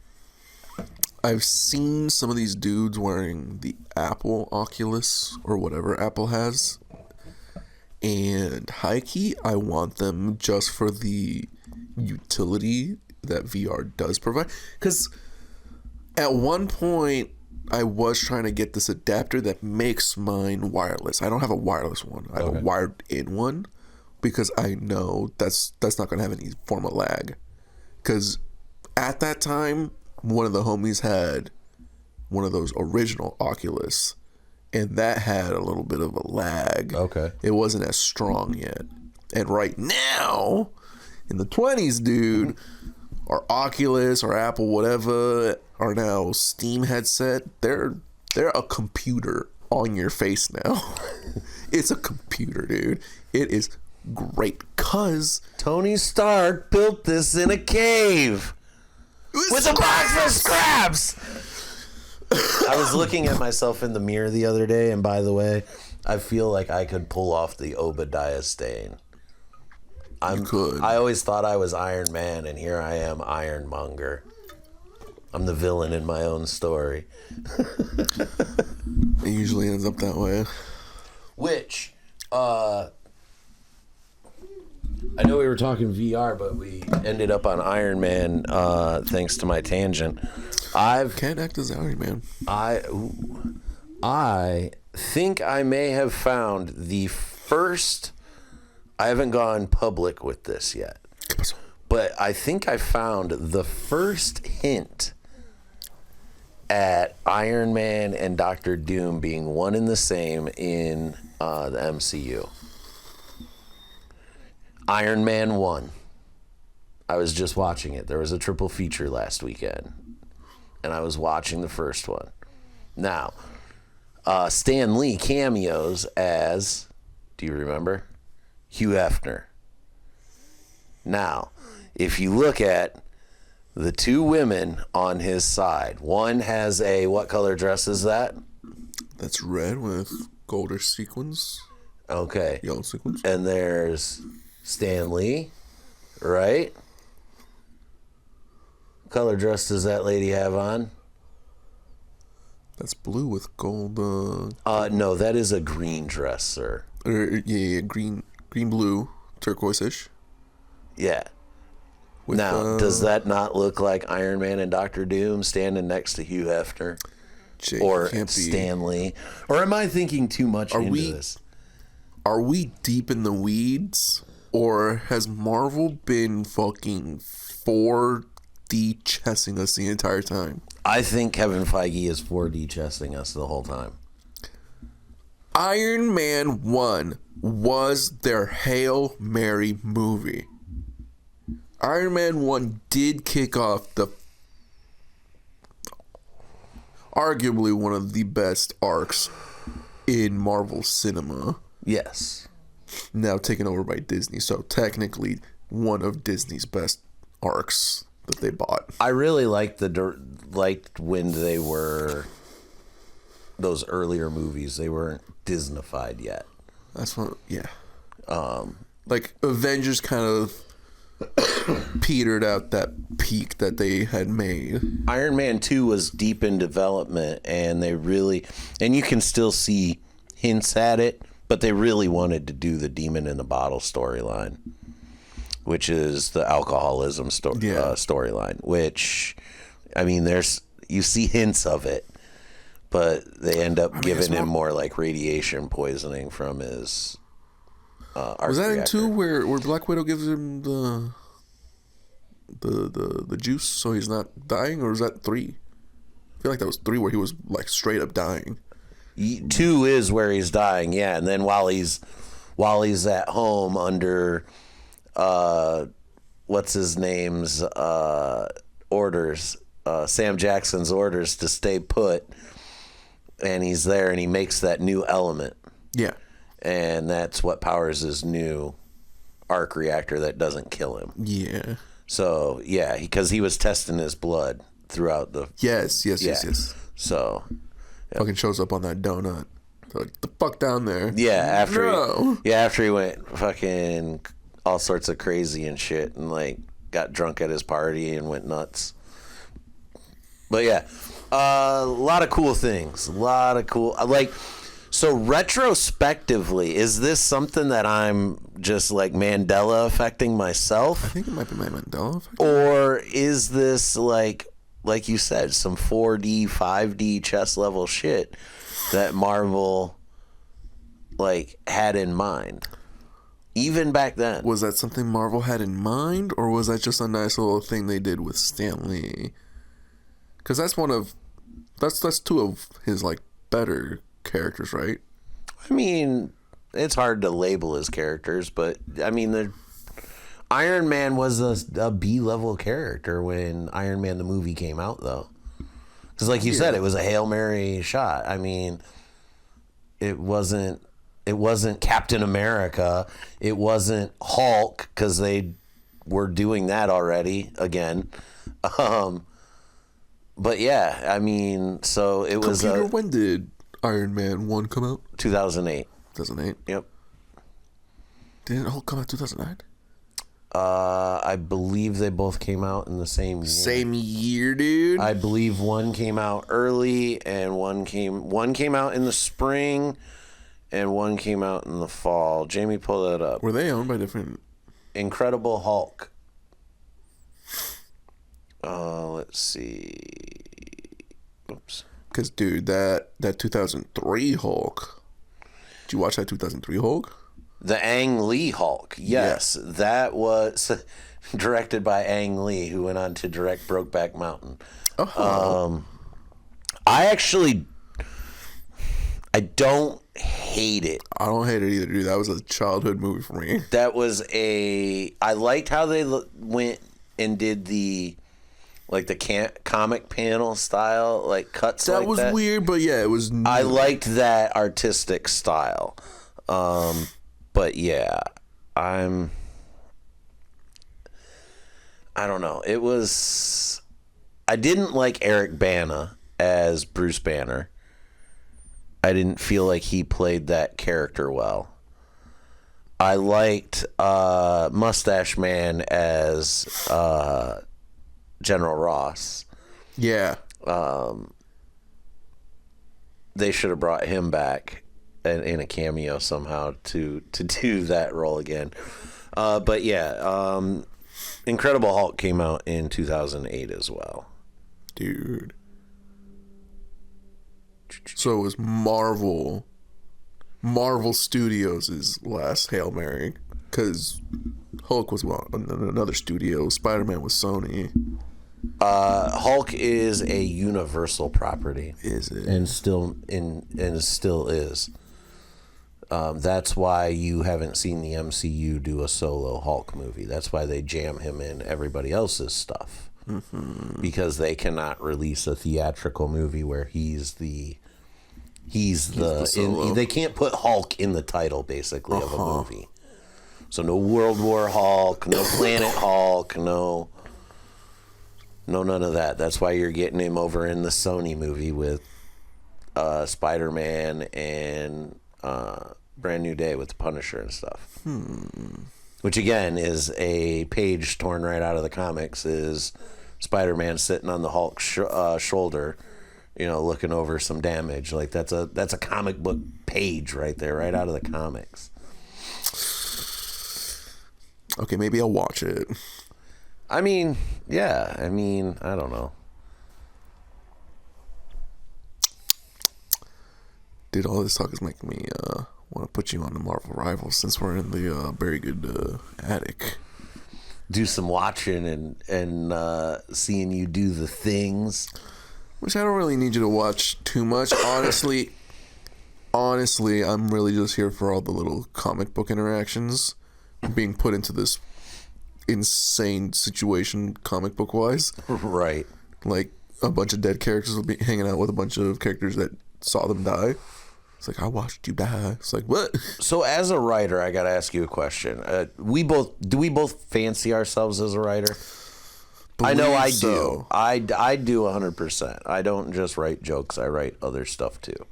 I've seen some of these dudes wearing the Apple Oculus or whatever Apple has. And high key, I want them just for the utility that VR does provide. Because at one point, I was trying to get this adapter that makes mine wireless. I don't have a wireless one. I have a wired in one. Because I know that's not going to have any form of lag. Because at that time, one of the homies had one of those original Oculus. And that had a little bit of a lag. Okay. It wasn't as strong yet. And right now, in the 20s, dude, our Oculus, our Apple, whatever, are now Steam headset. They're a computer on your face now. It's a computer, dude. It is great, cause Tony Stark built this in a cave. with a box of scraps. I was looking at myself in the mirror the other day, and by the way, I feel like I could pull off the Obadiah Stane. You could. I always thought I was Iron Man, and here I am, Ironmonger. I'm the villain in my own story. It usually ends up that way. Which, I know we were talking VR, but we ended up on Iron Man thanks to my tangent. Can't act as Iron Man. I think I may have found the first. I haven't gone public with this yet, but I think I found the first hint at Iron Man and Doctor Doom being one and the same in the MCU. Iron Man 1. I was just watching it. There was a triple feature last weekend, and I was watching the first one. Now, Stan Lee cameos as, do you remember? Hugh Hefner. Now, if you look at the two women on his side, one has a, what color dress is that? That's red with goldish sequins. Okay. Yellow sequins. And there's Stan Lee, right? What color dress does that lady have on? That's blue with gold. No, that is a green dress, sir. Yeah, green, blue, turquoise-ish. Yeah. With, now, does that not look like Iron Man and Doctor Doom standing next to Hugh Hefner? Jake, or Stan Lee? Or am I thinking too much into this? Are we deep in the weeds? Or has Marvel been fucking 4D chessing us the entire time? I think Kevin Feige is 4D chessing us the whole time. Iron Man 1 was their Hail Mary movie. Iron Man 1 did kick off the arguably one of the best arcs in Marvel cinema. Yes. Now taken over by Disney, so technically one of Disney's best arcs that they bought. I really liked when they were those earlier movies. They weren't Disneyfied yet. That's what, yeah. Like Avengers kind of petered out that peak that they had made. Iron Man 2 was deep in development, and you can still see hints at it, but they really wanted to do the demon in the bottle storyline, which is the alcoholism storyline, which, I mean, you see hints of it, but they end up giving him more like radiation poisoning from his arc Was that reactor. in 2 where Black Widow gives him the juice so he's not dying, or was that 3? I feel like that was 3 where he was like straight up dying. 2 is where he's dying, yeah, and then while he's at home under what's his name's orders, Sam Jackson's orders to stay put, and he's there and he makes that new element. Yeah. And that's what powers his new arc reactor that doesn't kill him. Yeah. So, yeah, because he was testing his blood throughout the... Yes. So... Yep. Fucking shows up on that donut. They're like, the fuck down there? Yeah, after he went fucking all sorts of crazy and shit and, like, got drunk at his party and went nuts. But, yeah, a lot of cool things. So retrospectively, is this something that I'm just like Mandela affecting myself? I think it might be my Mandela effect. Or is this like you said, some 4D, 5D chess level shit that Marvel like had in mind? Even back then. Was that something Marvel had in mind, or was that just a nice little thing they did with Stan Lee? Because that's 2 of his like better characters, right? I mean, it's hard to label his characters, but I mean, Iron Man was a B-level character when Iron Man the movie came out, though. Because like you said, it was a Hail Mary shot. I mean, it wasn't Captain America. It wasn't Hulk, because they were doing that already again. But yeah, I mean, so it was Computer, when did Iron Man 1 come out? 2008. 2008? Yep. Didn't Hulk come out 2009? I believe they both came out in the same year. Same year, dude? I believe one came out early and one came out in the spring and one came out in the fall. Jamie, pull that up. Were they owned by different... Incredible Hulk. Let's see. Oops. Because, dude, that 2003 Hulk... Did you watch that 2003 Hulk? The Ang Lee Hulk. Yes. Yeah. That was directed by Ang Lee, who went on to direct Brokeback Mountain. Oh. I don't hate it. I don't hate it either, dude. That was a childhood movie for me. I liked how they went and did the comic panel style, like cuts. That was weird, but yeah, it was new. I liked that artistic style. But yeah, I don't know. I didn't like Eric Bana as Bruce Banner. I didn't feel like he played that character well. I liked Mustache Man as General Ross. Yeah. They should have brought him back in a cameo somehow to do that role again. But yeah, Incredible Hulk came out in 2008 as well. Dude. So it was Marvel Studios' last Hail Mary, because Hulk was another studio. Spider-Man was Sony. Hulk is a Universal property. Is it? And still is. That's why you haven't seen the MCU do a solo Hulk movie. That's why they jam him in everybody else's stuff. Mm-hmm. Because they cannot release a theatrical movie where he's the they can't put Hulk in the title basically of a movie. So no World War Hulk, no Planet Hulk, no none of that. That's why you're getting him over in the Sony movie with Spider-Man and Brand New Day with the Punisher and stuff. Which again is a page torn right out of the comics. Is Spider-Man sitting on the Hulk's shoulder, looking over some damage. Like that's a comic book page right there, right out of the comics. Okay, maybe I'll watch it. I mean, yeah. I don't know. Dude, all this talk is making me want to put you on the Marvel Rivals since we're in the very good attic. Do some watching and seeing you do the things. Which I don't really need you to watch too much. Honestly, I'm really just here for all the little comic book interactions being put into this insane situation comic book wise. Right. Like a bunch of dead characters will be hanging out with a bunch of characters that saw them die. It's like, I watched you die. It's like, what? So as a writer, I got to ask you a question. Do we both fancy ourselves as a writer? I know I do. I do 100%. I don't just write jokes. I write other stuff too.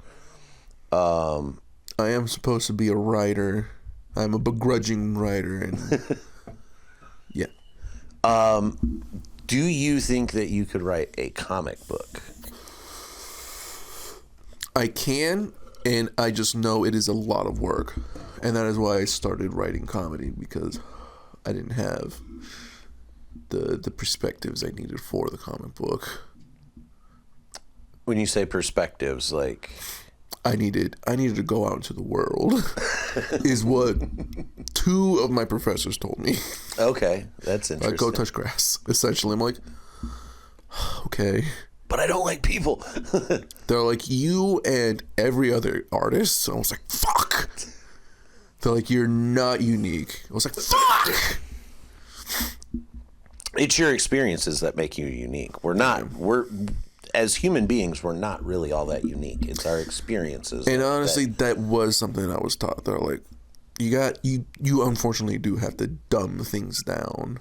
I am supposed to be a writer. I'm a begrudging writer. And yeah. Do you think that you could write a comic book? I can, and I just know it is a lot of work. And that is why I started writing comedy, because I didn't have the perspectives I needed for the comic book. When you say perspectives, like... I needed to go out into the world, is what 2 of my professors told me. Okay, that's interesting. Like, go touch grass, essentially. I'm like, okay. But I don't like people. They're like, you and every other artist. So I was like, fuck. They're like, you're not unique. I was like, fuck. It's your experiences that make you unique. We're as human beings, we're not really all that unique. It's our experiences. And honestly, that was something I was taught. They're like, you unfortunately do have to dumb things down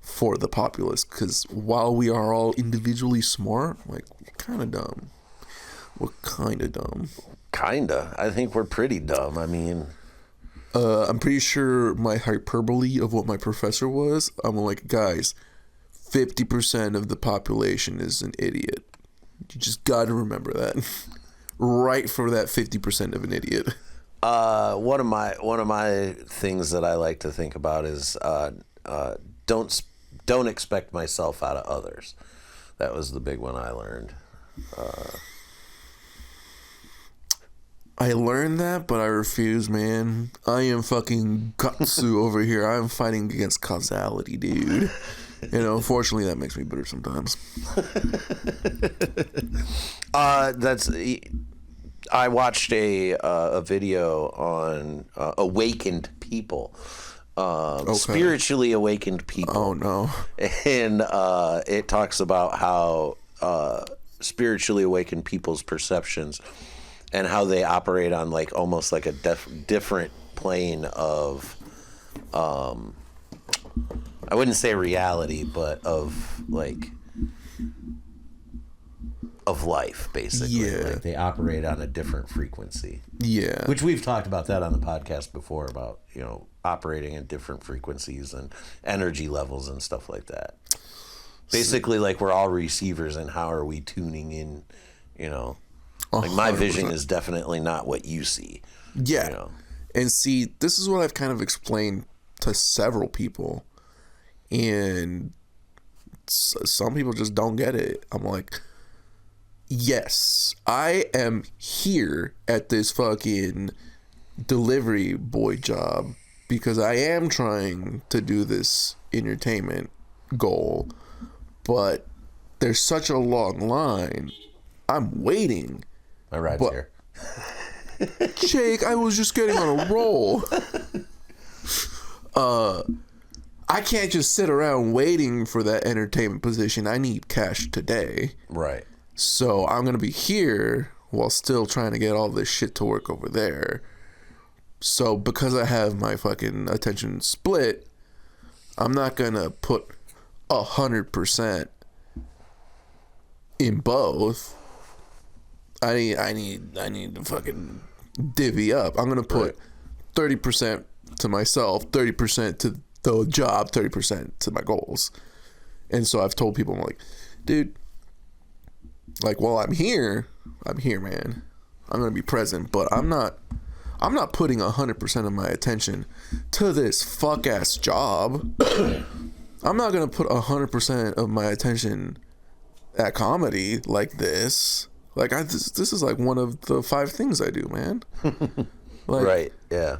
for the populace. Because while we are all individually smart, like, we're kind of dumb. Kinda. I think we're pretty dumb. I mean, I'm pretty sure my hyperbole of what my professor was, I'm like, guys, 50% of the population is an idiot. You just got to remember that. Right for that 50% of an idiot. one of my things that I like to think about is don't expect myself out of others. That was the big one I learned. I learned that, but I refuse, man. I am fucking Gatsu over here. I'm fighting against causality, dude. You know, unfortunately, that makes me bitter sometimes. I watched a video on awakened people, spiritually awakened people. Oh no! And it talks about how spiritually awakened people's perceptions and how they operate on like almost like a different plane of, I wouldn't say reality, but of like. Of life, basically. Yeah. Like they operate on a different frequency. Yeah. Which we've talked about that on the podcast before about, you know, operating at different frequencies and energy levels and stuff like that. Basically, like we're all receivers, and how are we tuning in, you know? Like my 100%. vision is definitely not what you see. Yeah. You know? And see, this is what I've kind of explained to several people. And some people just don't get it. I'm like, yes, I am here at this fucking delivery boy job because I am trying to do this entertainment goal, but there's such a long line. I'm waiting. My ride's here. Jake, I was just getting on a roll. I can't just sit around waiting for that entertainment position. I need cash today. Right. So I'm going to be here while still trying to get all this shit to work over there. So because I have my fucking attention split, I'm not going to put 100% in both. I need to fucking divvy up. I'm going to put 30% to myself, 30% to the job, 30% to my goals. And so I've told people, I'm like, dude, like, while I'm here, man. I'm going to be present, but I'm not putting 100% of my attention to this fuck ass job. I'm not going to put 100% of my attention at comedy like this. Like, this is like one of the 5 things I do, man. Like, Right, yeah.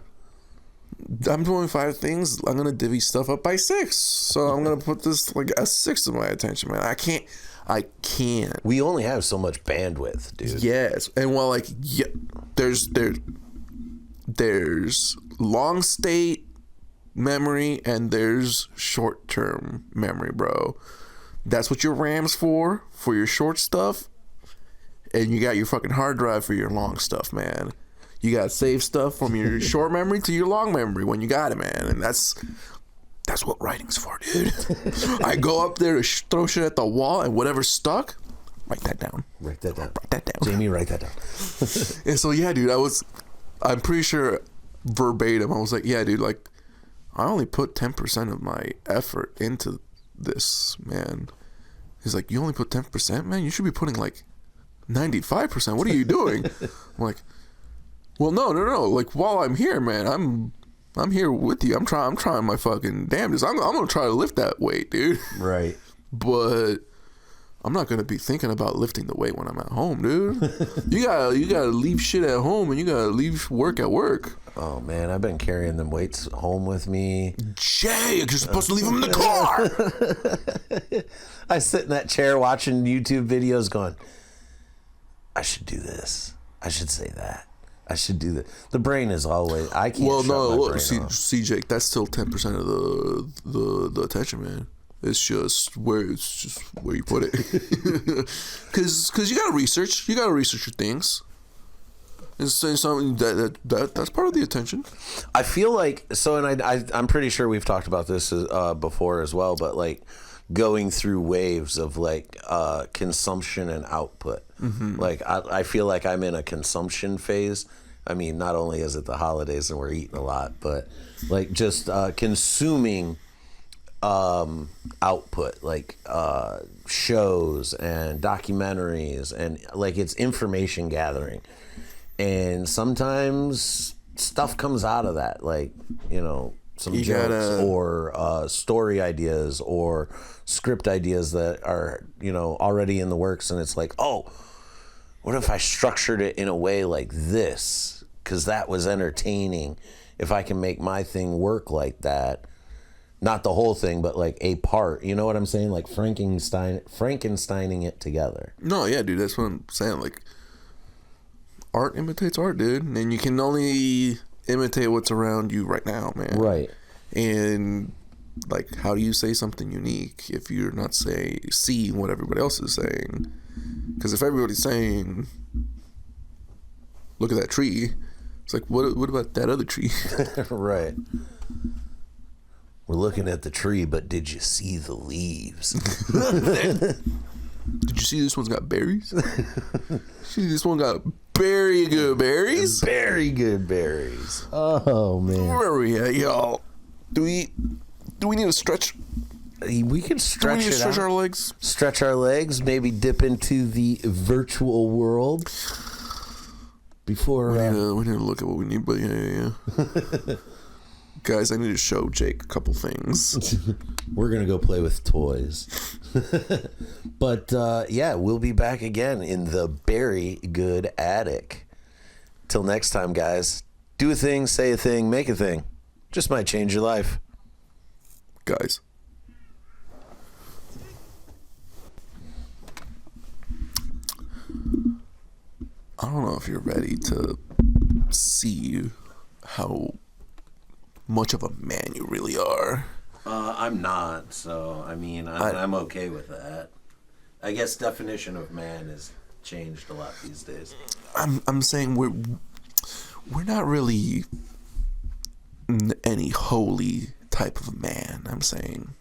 I'm doing 5 things. I'm going to divvy stuff up by 6. So I'm going to put this like a 6 of my attention, man. I can't. We only have so much bandwidth, dude. Yes. And while like, yeah, there's long state memory and there's short term memory, bro. That's what your RAM's for your short stuff. And you got your fucking hard drive for your long stuff, man. You got to save stuff from your short memory to your long memory when you got it, man. And that's what writing's for, dude. I go up there to throw shit at the wall, and whatever's stuck, write that down. Write that down. Write that down. Jamie, write that down. And so, yeah, dude, I'm pretty sure verbatim, I was like, yeah, dude, like, I only put 10% of my effort into this, man. He's like, you only put 10%, man? You should be putting, like, 95%. What are you doing? I'm like, well, no. Like, while I'm here, man, I'm here with you. I'm trying my fucking damnedest. I'm gonna try to lift that weight, dude. Right. But I'm not gonna be thinking about lifting the weight when I'm at home, dude. You gotta leave shit at home and you gotta leave work at work. Oh man, I've been carrying them weights home with me. Jake, you're supposed to leave them in the car. I sit in that chair watching YouTube videos going, I should do this. I should say that. I should do that. The brain is always. I can't. Well, shut no, my look, brain off. see, Jake, that's still 10% of the attention, man. It's just where you put it. Because you gotta research. You gotta research your things. and saying something that's part of the attention. I feel like so, and I'm pretty sure we've talked about this before as well. But like going through waves of like consumption and output. Like I feel like I'm in a consumption phase. I mean, not only is it the holidays and we're eating a lot, but like just consuming output, like shows and documentaries, and like it's information gathering. And sometimes stuff comes out of that, like, you know, some jokes or story ideas or script ideas that are, you know, already in the works. And it's like, oh, what if I structured it in a way like this? Because that was entertaining. If I can make my thing work like that, not the whole thing, but like a part, you know what I'm saying? Like Frankensteining it together. No, yeah, dude, that's what I'm saying. Like, art imitates art, dude, and you can only imitate what's around you right now, man. Right. And like, how do you say something unique if you're not seeing what everybody else is saying? Because if everybody's saying, "Look at that tree," it's like, what about that other tree? Right. We're looking at the tree, but did you see the leaves? Did you see this one's got berries? See, this one got very good berries. Very good berries. Oh man. Where are we at, y'all? Do we need to stretch? We can stretch Do we need to stretch out. our legs? Stretch our legs. Maybe dip into the virtual world before. We need to look at what we need. But yeah. Guys, I need to show Jake a couple things. We're gonna go play with toys. But yeah, we'll be back again in the Very Good Attic. Till next time, guys. Do a thing, say a thing, make a thing. Just might change your life. Guys. I don't know if you're ready to see how much of a man you really are. I'm not, so I mean, I'm okay with that. I guess definition of man has changed a lot these days. I'm saying we're not really any holy type of man. I'm saying